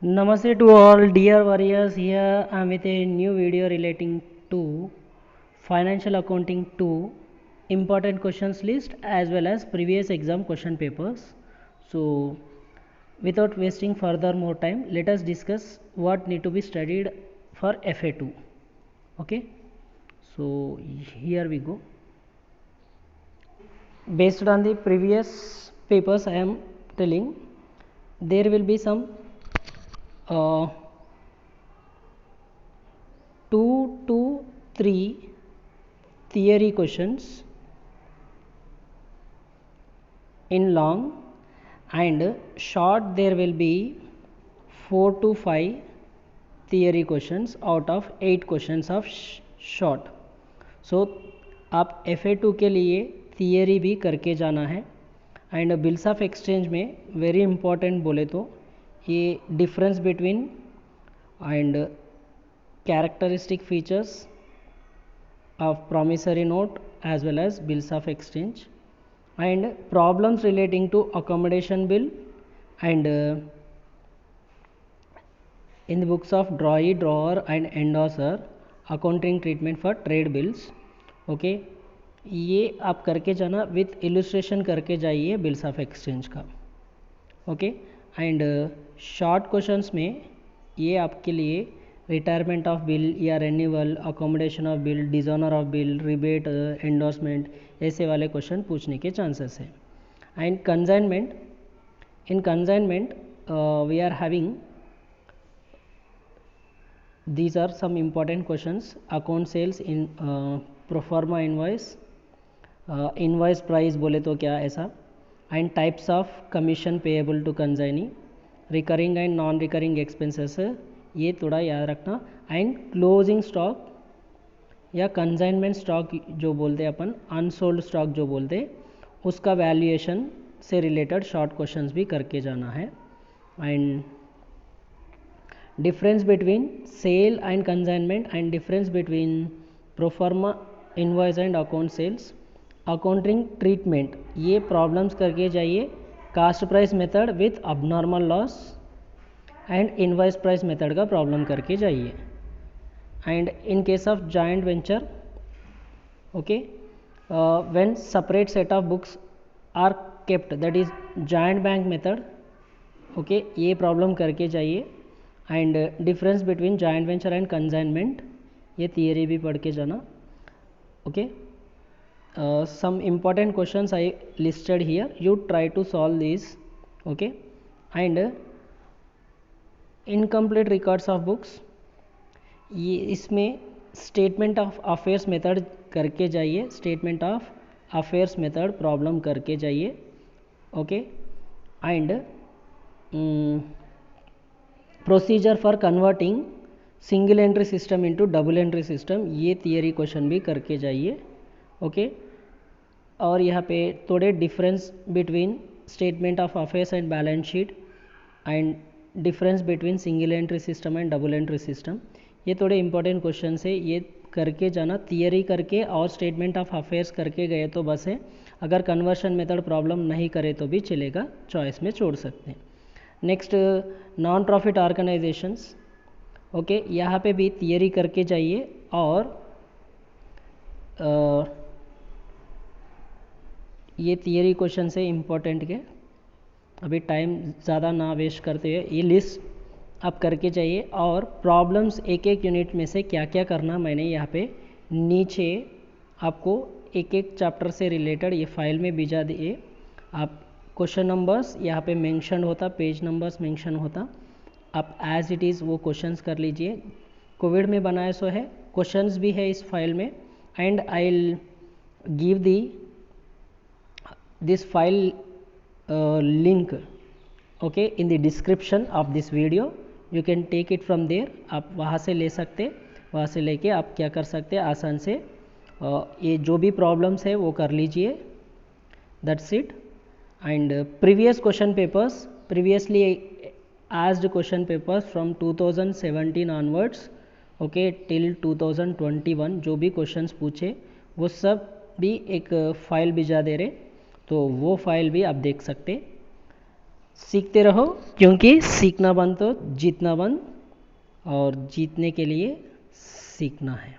Namaste to all dear warriors. Here I am with a new video relating to financial accounting 2 important questions list as well as previous exam question papers. So without wasting further more time, let us discuss what need to be studied for FA2. Okay, so here we go. Based on the previous papers I am telling, there will be some 2 to 3 theory questions in long, and short there will be 4 to 5 theory questions out of 8 questions of short. So आप FA2 के लिए theory भी करके जाना है. And bills of exchange में very important बोले तो ये difference between and characteristic features of promissory note as well as bills of exchange, and problems relating to accommodation bill, and in the books of drawee, drawer and endorser accounting treatment for trade bills. Okay, ये आप करके जाना, with illustration करके जाइए bills of exchange का. Okay, and short questions में ये आपके लिए रिटायरमेंट ऑफ बिल या renewal, accommodation of bill, dishonour of bill, rebate, endorsement, ऐसे वाले क्वेश्चन पूछने के चांसेस है. And consignment, in consignment we are having these are some important questions. Account sales in proforma invoice, invoice price बोले तो क्या ऐसा, and types of commission payable to consignee, recurring and non recurring expenses ये थोड़ा याद रखना. And closing stock या consignment stock जो बोलते हैं अपन, अनसोल्ड स्टॉक जो बोलते हैं, उसका वैल्यूएशन से रिलेटेड शॉर्ट क्वेश्चंस भी करके जाना है. And difference between sale and consignment, and difference between proforma invoice and account sales, accounting treatment, ये प्रॉब्लम्स करके जाइए. Cost price method with abnormal loss and invoice price method का problem करके जाइए. And in case of joint venture, okay, when separate set of books are kept, that is joint bank method. Okay, ये problem करके जाइए. And difference between joint venture and consignment, ये theory भी पढ़ के जाना. Okay, some important questions I listed here, you try to solve these. Okay, and incomplete records of books, ये इसमें स्टेटमेंट ऑफ अफेयर्स मेथड करके जाइए, statement of affairs method problem करके जाइए. Okay, and procedure for converting single entry system into double entry system, ये theory question भी करके जाइए. ओके, और यहाँ पे थोड़े difference between statement of affairs and balance sheet, and difference between single entry system and double entry system, ये थोड़े इंपॉर्टेंट क्वेश्चन है, ये करके जाना. थियरी करके और स्टेटमेंट ऑफ अफेयर्स करके गए तो बस है. अगर कन्वर्शन मेथड प्रॉब्लम नहीं करे तो भी चलेगा, चॉइस में छोड़ सकते हैं. Next, non profit organisations. Okay, यहाँ पे भी थियरी करके जाइए. और ये थियरी क्वेश्चन से इम्पोर्टेंट के, अभी टाइम ज़्यादा ना वेस्ट करते हुए ये लिस्ट आप करके जाइए. और प्रॉब्लम्स एक एक यूनिट में से क्या क्या करना, मैंने यहाँ पे नीचे आपको एक एक चैप्टर से रिलेटेड ये फाइल में भेजा दिए. आप क्वेश्चन नंबर्स यहाँ पे मेंशन होता, पेज नंबर्स मेंशन होता, आप एज इट इज़ वो क्वेश्चंस कर लीजिए. कोविड में बनाया सो है, क्वेश्चंस भी है इस फाइल में. And I will give the this file link, okay, in the description of this video. You can take it from there. आप वहाँ से ले सकते, वहाँ से लेके आप क्या कर सकते हैं, आसान से ये जो भी प्रॉब्लम्स है वो कर लीजिए. That's it. And previous question papers, previously asked question papers from 2017 onwards, okay, till 2021, जो भी क्वेश्चंस पूछे वो सब भी एक फाइल भिजा दे रहे, तो वो फाइल भी आप देख सकते. सीखते रहो, क्योंकि सीखना बंद तो जीतना बंद, और जीतने के लिए सीखना है।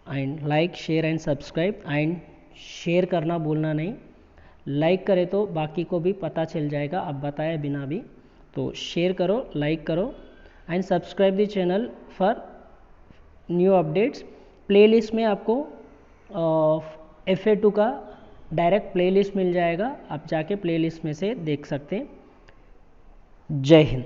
And like share and subscribe, and share करना भूलना नहीं। लाइक करे तो बाकी को भी पता चल जाएगा, अब बताए बिना भी। तो शेयर करो, लाइक करो, and subscribe the channel for new updates. Playlist में आपको FA2 का डायरेक्ट प्लेलिस्ट मिल जाएगा, आप जाके प्लेलिस्ट में से देख सकते हैं। जय हिंद।